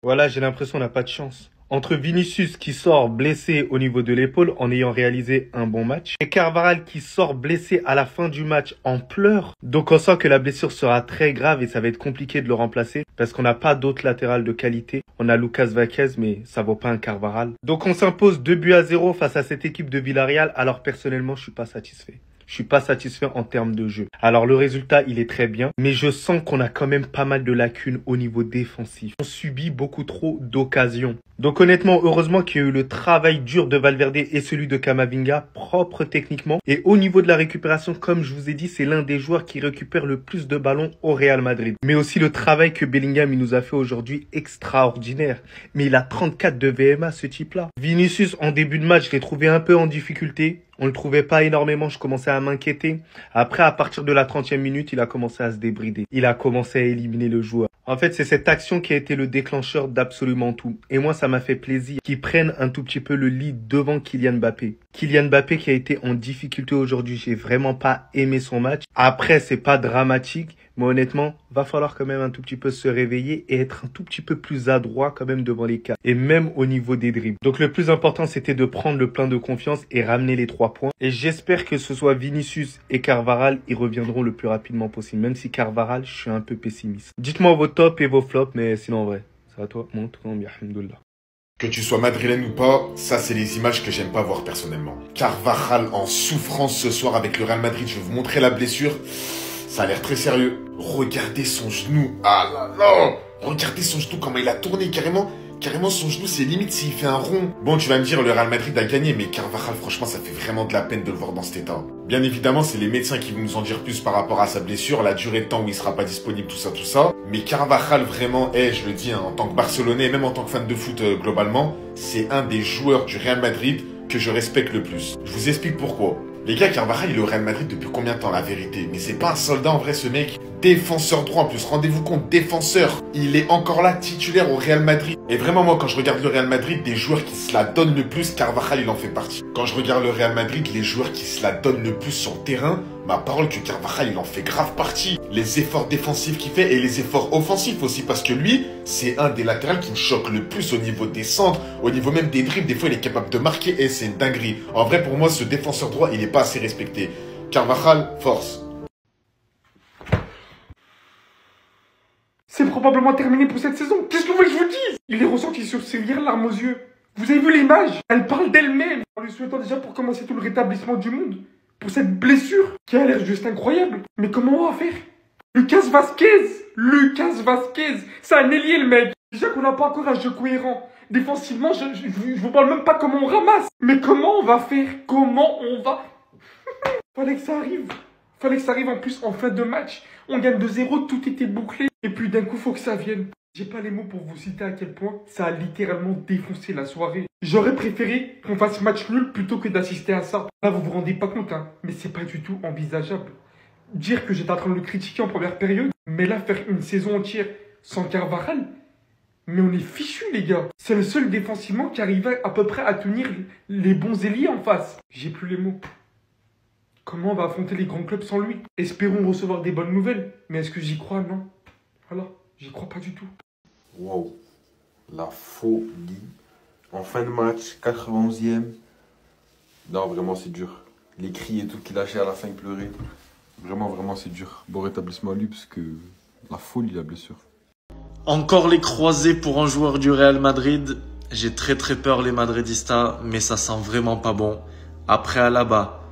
Voilà, j'ai l'impression qu'on n'a pas de chance. Entre Vinicius qui sort blessé au niveau de l'épaule en ayant réalisé un bon match et Carvajal qui sort blessé à la fin du match en pleurs. Donc on sent que la blessure sera très grave et ça va être compliqué de le remplacer parce qu'on n'a pas d'autre latéral de qualité. On a Lucas Vázquez mais ça vaut pas un Carvajal. Donc on s'impose 2-0 face à cette équipe de Villarreal. Alors personnellement, je suis pas satisfait. Je suis pas satisfait en termes de jeu. Alors le résultat, il est très bien, mais je sens qu'on a quand même pas mal de lacunes au niveau défensif. On subit beaucoup trop d'occasions. Donc honnêtement, heureusement qu'il y a eu le travail dur de Valverde et celui de Camavinga, propre techniquement. Et au niveau de la récupération, comme je vous ai dit, c'est l'un des joueurs qui récupère le plus de ballons au Real Madrid. Mais aussi le travail que Bellingham il nous a fait aujourd'hui, extraordinaire. Mais il a 34 de VMA ce type-là. Vinicius, en début de match, je l'ai trouvé un peu en difficulté. On le trouvait pas énormément, je commençais à m'inquiéter. Après, à partir de la 30e minute, il a commencé à se débrider. Il a commencé à éliminer le joueur. En fait, c'est cette action qui a été le déclencheur d'absolument tout. Et moi, ça m'a fait plaisir qu'ils prennent un tout petit peu le lead devant Kylian Mbappé. Kylian Mbappé qui a été en difficulté aujourd'hui. J'ai vraiment pas aimé son match. Après, c'est pas dramatique. Mais honnêtement, va falloir quand même un tout petit peu se réveiller et être un tout petit peu plus adroit quand même devant les cas. Et même au niveau des dribbles. Donc le plus important, c'était de prendre le plein de confiance et ramener les 3 points. Et j'espère que ce soit Vinicius et Carvajal, ils reviendront le plus rapidement possible. Même si Carvajal, je suis un peu pessimiste. Dites-moi vos tops et vos flops, mais sinon en vrai, c'est à toi. Mon tout bien, alhamdoulilah. Que tu sois madrilène ou pas, ça c'est les images que j'aime pas voir personnellement. Carvajal en souffrance ce soir avec le Real Madrid, je vais vous montrer la blessure. Ça a l'air très sérieux. Regardez son genou. Ah là là. Regardez son genou, comment il a tourné carrément. Carrément, son genou, c'est limite s'il fait un rond. Bon, tu vas me dire, le Real Madrid a gagné, mais Carvajal, franchement, ça fait vraiment de la peine de le voir dans cet état. Bien évidemment, c'est les médecins qui vont nous en dire plus par rapport à sa blessure, la durée de temps où il sera pas disponible, tout ça. Mais Carvajal, vraiment, je le dis, hein, en tant que Barcelonais, et même en tant que fan de foot globalement, c'est un des joueurs du Real Madrid que je respecte le plus. Je vous explique pourquoi. Les gars, Carvajal, il est au Real Madrid depuis combien de temps, la vérité? Mais c'est pas un soldat en vrai, ce mec. Défenseur droit en plus, rendez-vous compte, défenseur. Il est encore là, titulaire au Real Madrid. Et vraiment, moi, quand je regarde le Real Madrid, des joueurs qui se la donnent le plus, Carvajal, il en fait partie. Quand je regarde le Real Madrid, les joueurs qui se la donnent le plus sur le terrain, ma parole que Carvajal, il en fait grave partie. Les efforts défensifs qu'il fait et les efforts offensifs aussi, parce que lui, c'est un des latérales qui me choque le plus au niveau des centres, au niveau même des dribbles. Des fois, il est capable de marquer et c'est une dinguerie. En vrai, pour moi, ce défenseur droit, il est pas assez respecté. Carvajal, force. C'est probablement terminé pour cette saison. Qu'est-ce que vous voulez que je vous dise? Il est ressenti sur ses larmes aux yeux. Vous avez vu l'image? Elle parle d'elle-même. En lui souhaitant déjà pour commencer tout le rétablissement du monde. Pour cette blessure qui a l'air juste incroyable. Mais comment on va faire? Lucas Vázquez, c'est un ailier le mec. Déjà qu'on n'a pas encore un jeu cohérent. Défensivement, je vous parle même pas comment on ramasse. Mais comment on va faire? Comment on va... Fallait que ça arrive en plus en fin de match. On gagne 2-0, tout était bouclé. Et puis d'un coup, faut que ça vienne. J'ai pas les mots pour vous citer à quel point ça a littéralement défoncé la soirée. J'aurais préféré qu'on fasse match nul plutôt que d'assister à ça. Là, vous vous rendez pas compte, hein. Mais c'est pas du tout envisageable. Dire que j'étais en train de le critiquer en première période, mais là, faire une saison entière sans Carvajal, mais on est fichus, les gars. C'est le seul défensivement qui arrivait à peu près à tenir les bons ailiers en face. J'ai plus les mots. Comment on va affronter les grands clubs sans lui? Espérons recevoir des bonnes nouvelles. Mais est-ce que j'y crois? Non. Voilà, j'y crois pas du tout. Wow, la folie. En fin de match, 91e. Non, vraiment, c'est dur. Les cris et tout qu'il lâchait à la fin, il pleurait. Vraiment, c'est dur. Bon rétablissement à lui, parce que la folie, la blessure. Encore les croisés pour un joueur du Real Madrid. J'ai très peur les Madridistas, mais ça sent vraiment pas bon. Après Alaba,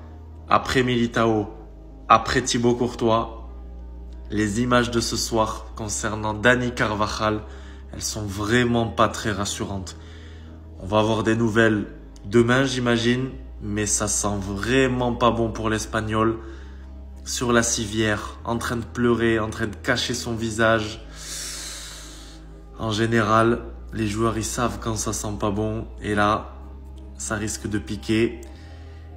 après Militao, après Thibaut Courtois, les images de ce soir concernant Dani Carvajal, elles sont vraiment pas très rassurantes. On va avoir des nouvelles demain, j'imagine, mais ça sent vraiment pas bon pour l'Espagnol. Sur la civière, en train de pleurer, en train de cacher son visage. En général, les joueurs ils savent quand ça sent pas bon, et là, ça risque de piquer.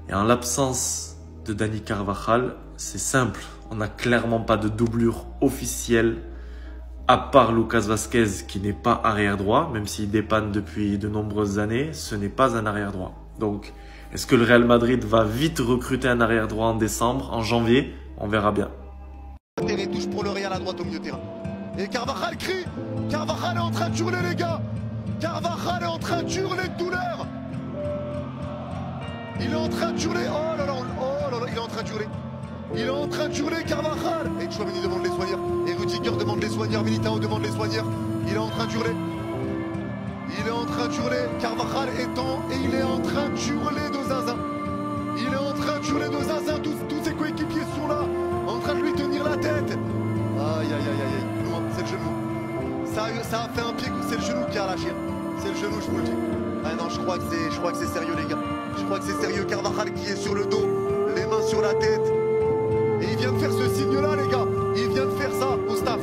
Et en l'absence de Dani Carvajal, c'est simple. On n'a clairement pas de doublure officielle, à part Lucas Vázquez qui n'est pas arrière droit, même s'il dépanne depuis de nombreuses années, ce n'est pas un arrière droit. Donc, est-ce que le Real Madrid va vite recruter un arrière droit en décembre, en janvier? On verra bien. Touche pour le Real à droite au milieu de terrain. Et Carvajal crie. Carvajal est en train de hurler, les gars. Carvajal est en train de hurler de douleur. Il est en train de hurler. Oh là là, il est en train de hurler. Il est en train de hurler, Carvajal. Et Tchouaméni demande les soigneurs. Et Rudiger demande les soigneurs. Militao demande les soigneurs. Il est en train de hurler. Il est en train de hurler. Carvajal étant. Et il est en train de hurler de zinzin. Il est en train de hurler de zinzin. Tous ses coéquipiers sont là. En train de lui tenir la tête. Aïe, aïe, aïe, aïe. Non, c'est le genou. Ça a fait un pied. C'est le genou qui a lâché. C'est le genou, je vous le dis. Ah non, je crois que c'est sérieux, les gars. Je crois que c'est sérieux. Carvajal qui est sur le dos. Les mains sur la tête. Et il vient de faire ce signe-là, les gars. Il vient de faire ça au staff.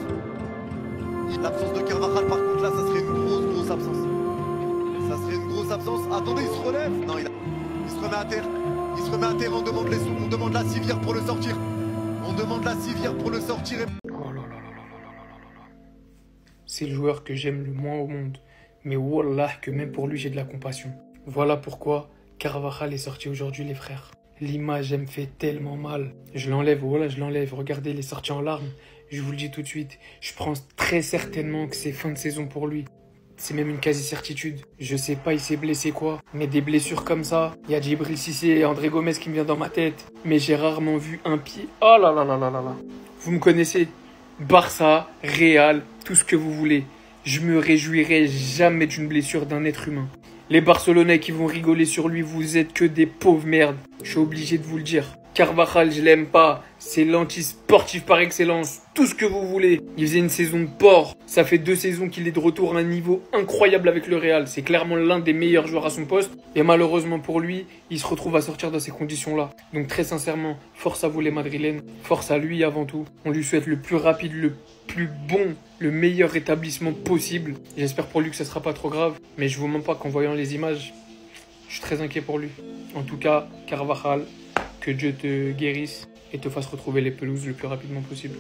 L'absence de Carvajal, par contre, là, ça serait une grosse absence. Ça serait une grosse absence. Attendez, il se relève. Non, il se remet à terre. Il se remet à terre. On demande la civière pour le sortir. On demande la civière pour le sortir. Oh là là là là là là là. C'est le joueur que j'aime le moins au monde. Mais wallah que même pour lui, j'ai de la compassion. Voilà pourquoi Carvajal est sorti aujourd'hui, les frères. L'image, elle me fait tellement mal. Je l'enlève, voilà, je l'enlève. Regardez, il est sorti en larmes. Je vous le dis tout de suite. Je pense très certainement que c'est fin de saison pour lui. C'est même une quasi-certitude. Je sais pas, il s'est blessé quoi. Mais des blessures comme ça, il y a Djibril Cissé et André Gomez qui me viennent dans ma tête. Mais j'ai rarement vu un pied. Oh là là là là là là. Vous me connaissez. Barça, Real, tout ce que vous voulez. Je me réjouirai jamais d'une blessure d'un être humain. Les Barcelonais qui vont rigoler sur lui, vous êtes que des pauvres merdes. Je suis obligé de vous le dire. Carvajal, je l'aime pas. C'est l'anti-sportif par excellence. Tout ce que vous voulez. Il faisait une saison de porc. Ça fait 2 saisons qu'il est de retour à un niveau incroyable avec le Real. C'est clairement l'un des meilleurs joueurs à son poste. Et malheureusement pour lui, il se retrouve à sortir dans ces conditions-là. Donc très sincèrement, force à vous les Madrilènes. Force à lui avant tout. On lui souhaite le plus rapide, le plus bon, le meilleur rétablissement possible. J'espère pour lui que ce sera pas trop grave. Mais je vous mens pas qu'en voyant les images, je suis très inquiet pour lui. En tout cas, Carvajal, que Dieu te guérisse et te fasse retrouver les pelouses le plus rapidement possible.